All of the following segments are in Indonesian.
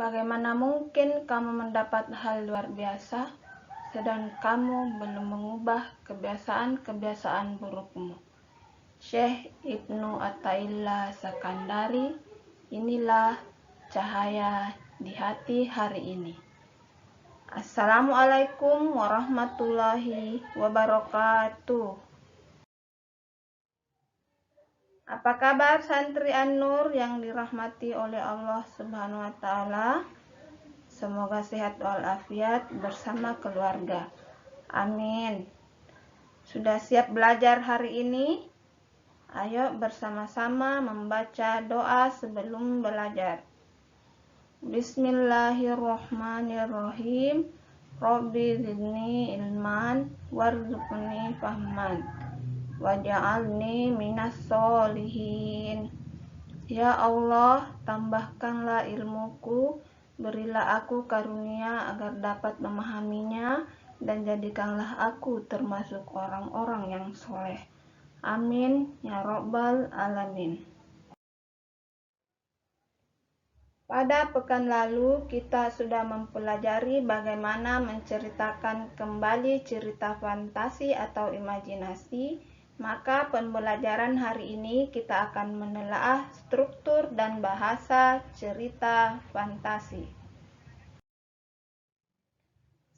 Bagaimana mungkin kamu mendapat hal luar biasa, sedang kamu belum mengubah kebiasaan-kebiasaan burukmu? Syekh Ibnu Athaillah Sakandari. Inilah cahaya di hati hari ini. Assalamualaikum warahmatullahi wabarakatuh. Apa kabar santri An-Nur yang dirahmati oleh Allah Subhanahu wa taala? Semoga sehat walafiat bersama keluarga. Amin. Sudah siap belajar hari ini? Ayo bersama-sama membaca doa sebelum belajar. Bismillahirrahmanirrahim. Rabbi zidni ilman warzuqni fahman waj'alni minas sholihin. Ya Allah, tambahkanlah ilmuku, berilah aku karunia agar dapat memahaminya, dan jadikanlah aku termasuk orang-orang yang soleh. Amin ya Rabbal Alamin. Pada pekan lalu kita sudah mempelajari bagaimana menceritakan kembali cerita fantasi atau imajinasi. Maka pembelajaran hari ini kita akan menelaah struktur dan bahasa cerita fantasi.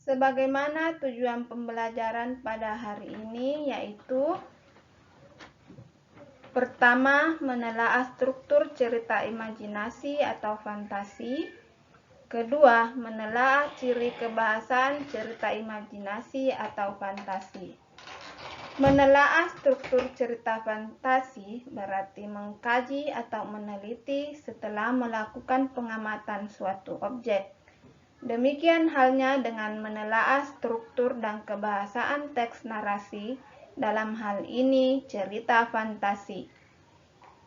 Sebagaimana tujuan pembelajaran pada hari ini, yaitu pertama, menelaah struktur cerita imajinasi atau fantasi. Kedua, menelaah ciri kebahasan cerita imajinasi atau fantasi. Menelaah struktur cerita fantasi berarti mengkaji atau meneliti setelah melakukan pengamatan suatu objek. Demikian halnya dengan menelaah struktur dan kebahasaan teks narasi, dalam hal ini cerita fantasi.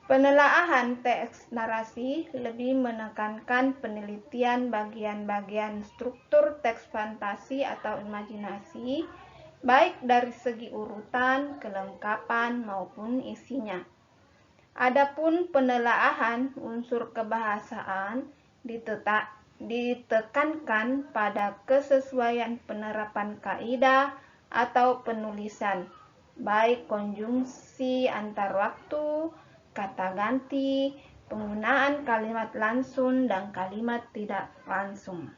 Penelaahan teks narasi lebih menekankan penelitian bagian-bagian struktur teks fantasi atau imajinasi, baik dari segi urutan, kelengkapan, maupun isinya. Adapun penelaahan unsur kebahasaan ditekankan pada kesesuaian penerapan kaidah atau penulisan, baik konjungsi antar waktu, kata ganti, penggunaan kalimat langsung dan kalimat tidak langsung.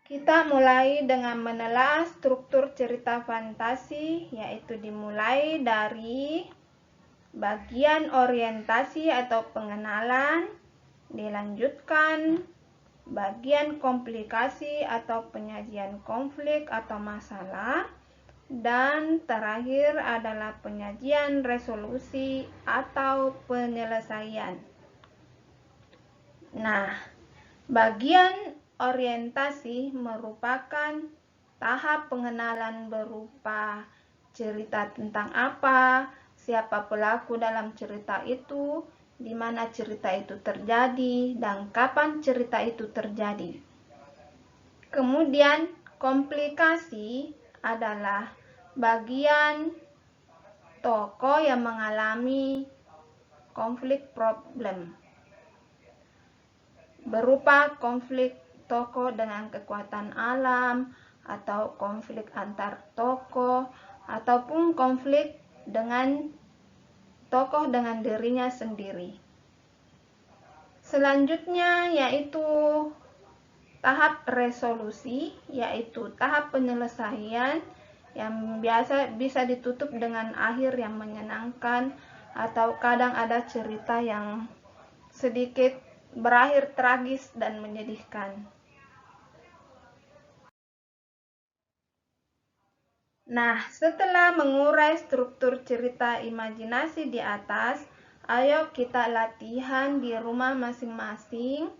Kita mulai dengan menelaah struktur cerita fantasi, yaitu dimulai dari bagian orientasi atau pengenalan, dilanjutkan bagian komplikasi atau penyajian konflik atau masalah, dan terakhir adalah penyajian resolusi atau penyelesaian. Nah, bagian orientasi merupakan tahap pengenalan berupa cerita tentang apa, siapa pelaku dalam cerita itu, di mana cerita itu terjadi, dan kapan cerita itu terjadi. Kemudian komplikasi adalah bagian tokoh yang mengalami konflik problem, berupa konflik tokoh dengan kekuatan alam, atau konflik antar tokoh, ataupun konflik dengan tokoh dengan dirinya sendiri. Selanjutnya yaitu tahap resolusi, yaitu tahap penyelesaian yang biasa bisa ditutup dengan akhir yang menyenangkan, atau kadang ada cerita yang sedikit berakhir tragis dan menyedihkan. Nah, setelah mengurai struktur cerita imajinasi di atas, ayo kita latihan di rumah masing-masing,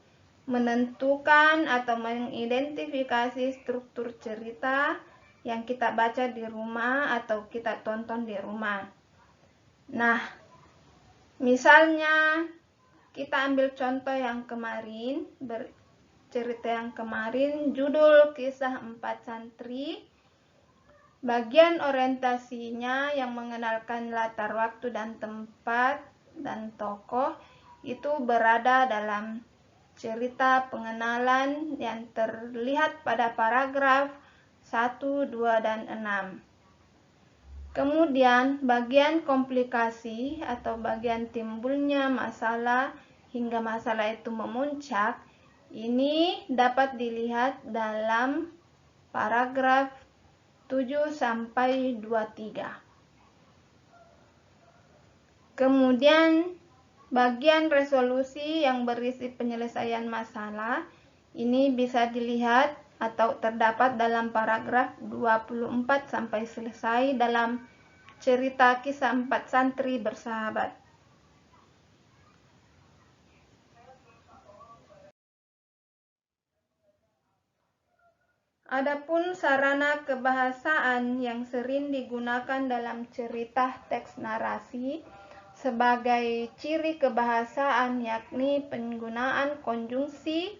menentukan atau mengidentifikasi struktur cerita yang kita baca di rumah atau kita tonton di rumah. Nah, misalnya kita ambil contoh yang kemarin, cerita yang kemarin, judul Kisah 4 Santri. Bagian orientasinya yang mengenalkan latar waktu dan tempat dan tokoh itu berada dalam cerita pengenalan yang terlihat pada paragraf 1, 2, dan 6. Kemudian bagian komplikasi atau bagian timbulnya masalah hingga masalah itu memuncak, ini dapat dilihat dalam paragraf 7 sampai 23. Kemudian bagian resolusi yang berisi penyelesaian masalah ini bisa dilihat atau terdapat dalam paragraf 24 sampai selesai dalam cerita kisah 4 santri bersahabat. Adapun sarana kebahasaan yang sering digunakan dalam cerita teks narasi sebagai ciri kebahasaan yakni penggunaan konjungsi,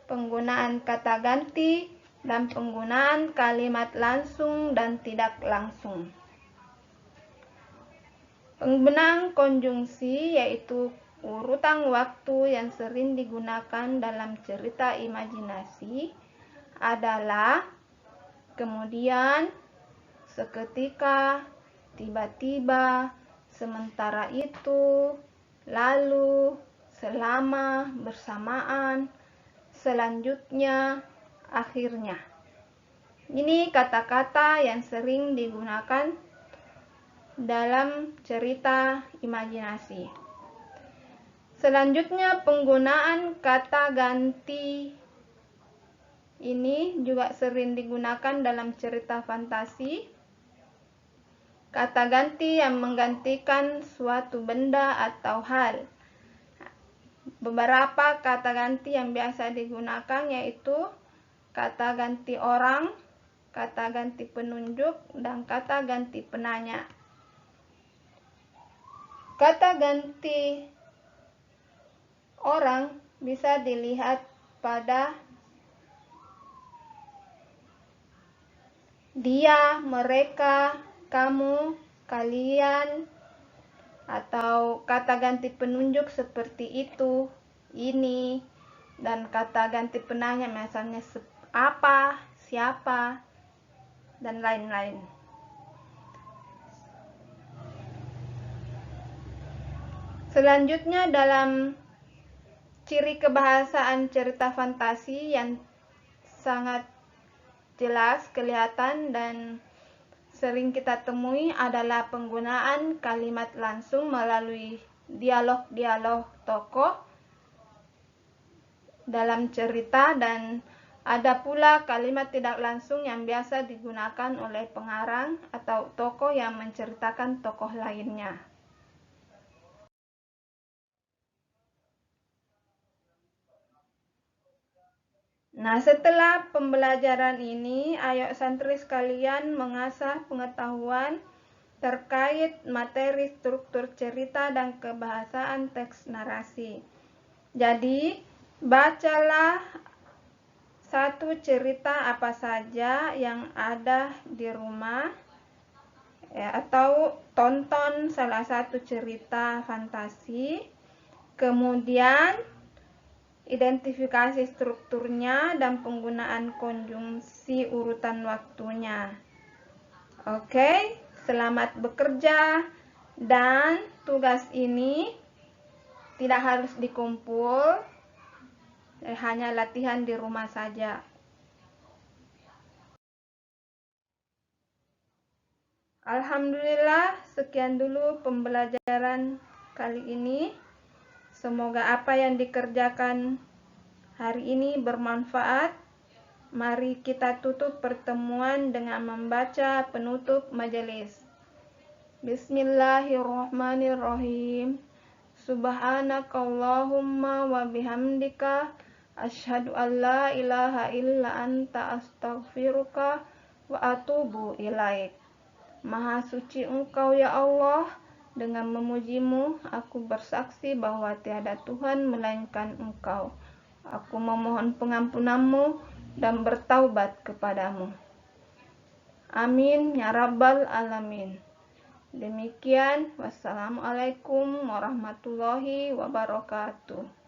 penggunaan kata ganti, dan penggunaan kalimat langsung dan tidak langsung. Penggunaan konjungsi yaitu urutan waktu yang sering digunakan dalam cerita imajinasi adalah kemudian, seketika, tiba-tiba, sementara itu, lalu, selama, bersamaan, selanjutnya, akhirnya. Ini kata-kata yang sering digunakan dalam cerita imajinasi. Selanjutnya, penggunaan kata ganti ini juga sering digunakan dalam cerita fantasi. Kata ganti yang menggantikan suatu benda atau hal. Beberapa kata ganti yang biasa digunakan yaitu kata ganti orang, kata ganti penunjuk, dan kata ganti penanya. Kata ganti orang bisa dilihat pada dia, mereka, kamu, kalian, atau kata ganti penunjuk seperti itu, ini, dan kata ganti penanya misalnya apa, siapa, dan lain-lain. Selanjutnya dalam ciri kebahasaan cerita fantasi yang sangat jelas kelihatan dan sering kita temui adalah penggunaan kalimat langsung melalui dialog-dialog tokoh dalam cerita, dan ada pula kalimat tidak langsung yang biasa digunakan oleh pengarang atau tokoh yang menceritakan tokoh lainnya. Nah, setelah pembelajaran ini, ayo santri sekalian mengasah pengetahuan terkait materi struktur cerita dan kebahasaan teks narasi. Jadi, bacalah satu cerita apa saja yang ada di rumah, atau tonton salah satu cerita fantasi, kemudian identifikasi strukturnya dan penggunaan konjungsi urutan waktunya. Oke, selamat bekerja, dan tugas ini tidak harus dikumpul, hanya latihan di rumah saja. Alhamdulillah, sekian dulu pembelajaran kali ini. Semoga apa yang dikerjakan hari ini bermanfaat. Mari kita tutup pertemuan dengan membaca penutup majelis. Bismillahirrahmanirrahim. Subhanakallahumma wa bihamdika asyhadu an la ilaha illa anta astaghfiruka wa atubu ilaik. Maha suci Engkau ya Allah, dengan memujimu aku bersaksi bahwa tiada Tuhan melainkan Engkau. Aku memohon pengampunanmu dan bertaubat kepadamu. Amin ya rabbal alamin. Demikian, wassalamualaikum warahmatullahi wabarakatuh.